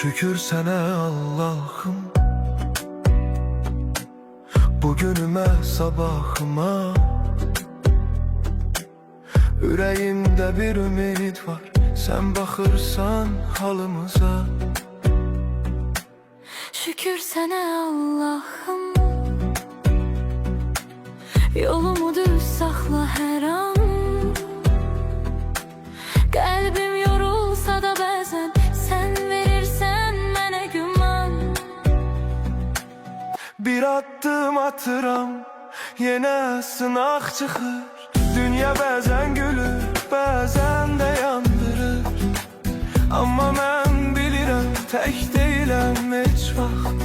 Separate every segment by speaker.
Speaker 1: Şükür sana Allah'ım, bugünüme sabahıma. Ürəyimdə bir ümid var, sen baxırsan halımıza.
Speaker 2: Şükür sana Allah'ım, yolumu düz saxla hər an. Qəlbim yorulsa da bəzən sən verirsən mənə güman.
Speaker 1: Bir addım atıram, yenə sınaq çıxır. Dünya bəzən gülür, bəzən də yandırır. Amma mən bilirəm, tək deyiləm heç vaxt.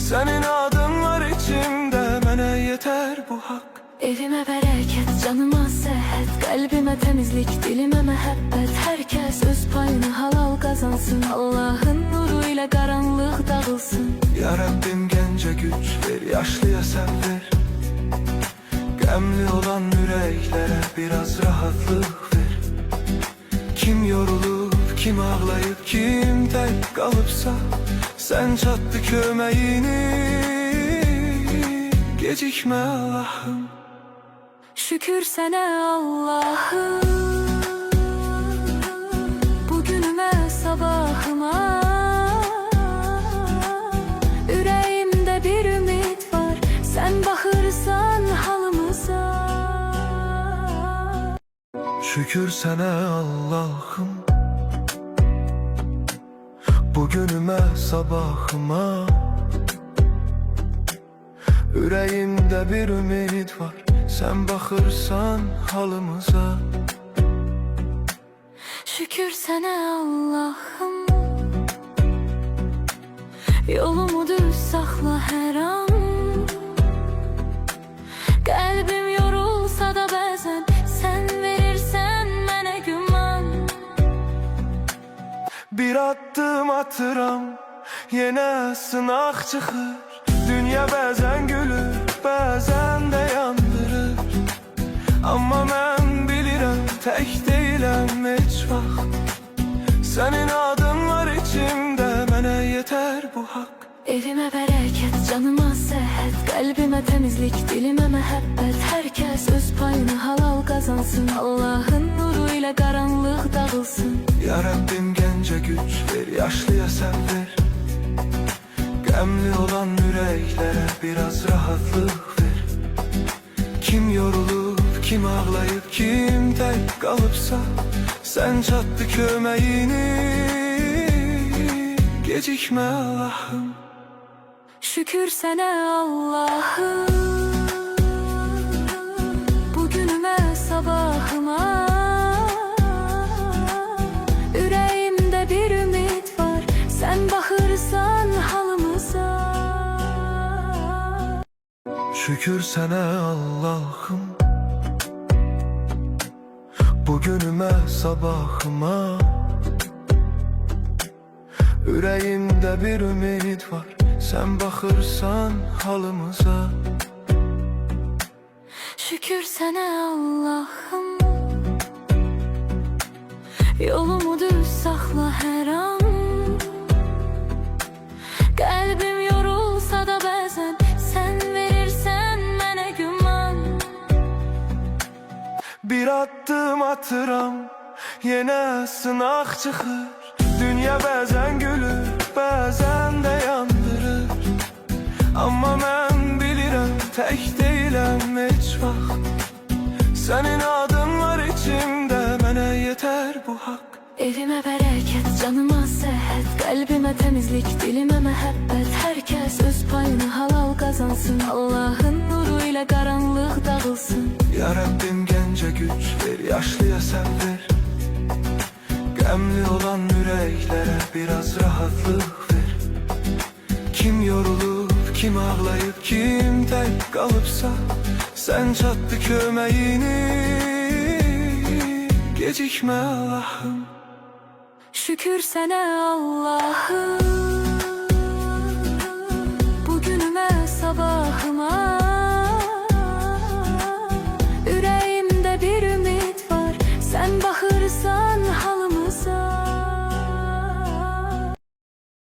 Speaker 1: Sənin adın var içimdə, mənə yetər bu haqq.
Speaker 2: Evimə bərəkət, canıma səhət, qəlbimə təmizlik, dilimə məhəbbət. Hər kəs öz payını halal qazansın, Allahın nuru ilə qaranlıq dağılsın.
Speaker 1: Ya Rabbim gəncə güc ver, yaşlıya sən ver. Qəmli olan ürəklərə biraz rahatlıq ver. Kim yorulub, kim ağlayıb, kim tək qalıbsa, sən çatdı köməyini, gecikmə Allah'ım.
Speaker 2: Şükür sənə Allah'ım, bugünümə sabahıma. Ürəyimdə bir ümid var, sən baxırsan halımıza.
Speaker 1: Şükür sənə Allah'ım, bugünüme sabahıma. Ürəyimdə bir ümid var, sen baxırsan halımıza.
Speaker 2: Şükür sənə Allah'ım, yolumu düz saxla hər an. Qəlbim yorulsa da bəzən sən verirsən mənə güman.
Speaker 1: Bir addım atıram, yenə sınaq çıxır. Dünya bəzən gülür, bəzən də yandırır. Amma mən bilirəm, tək deyiləm heç vaxt. Sənin adın var içimdə, mənə yetər bu haqq.
Speaker 2: Evimə bərəkət, canıma səhət, qəlbimə təmizlik, dilimə məhəbbət. Hər kəs öz payını halal qazansın, Allahın nuru ilə qaranlıq dağılsın.
Speaker 1: Ya Rabbim gəncə güc ver, yaşlıya sən ver. Qəmli olan ürəklərə biraz rahatlıq ver. Kim yorulub, kim ağlayıb, kim tək qalıbsa, sən çatdı köməyini, gecikmə Allah'ım.
Speaker 2: Şükür sənə Allah'ım, bugünümə sabahıma. Ürəyimdə bir ümid var, sən baxırsan halımıza.
Speaker 1: Şükür sənə Allah'ım, bugünüme sabahıma. Ürəyimdə bir ümid var, sen baxırsan halımıza.
Speaker 2: Şükür sənə Allah'ım, yolumu düz saxla hər an. Qəlbim yorulsa da bəzən sən verirsən mənə güman.
Speaker 1: Bir addım atıram, yenə sınaq çıxır. Dünya bəzən gülür, bəzən də yandırır. Amma mən bilirəm, tək deyiləm heç vaxt. Sənin adın var içimdə, mənə yetər bu haqq.
Speaker 2: Evimə bərəkət, canıma səhət, qəlbimə təmizlik, dilimə məhəbbət. Hər kəs öz payını halal qazansın, Allahın nuru ilə qaranlıq dağılsın.
Speaker 1: Ya Rabbim gəncə güc ver, yaşlıya sən ver. Qəmli olan ürəklərə biraz rahatlıq ver. Kim yorulub, kim ağlayıb, kim tək qalıbsa, sən çatdı köməyini, gecikmə Allah'ım.
Speaker 2: Şükür sənə Allah'ım, bugünümə sabahıma.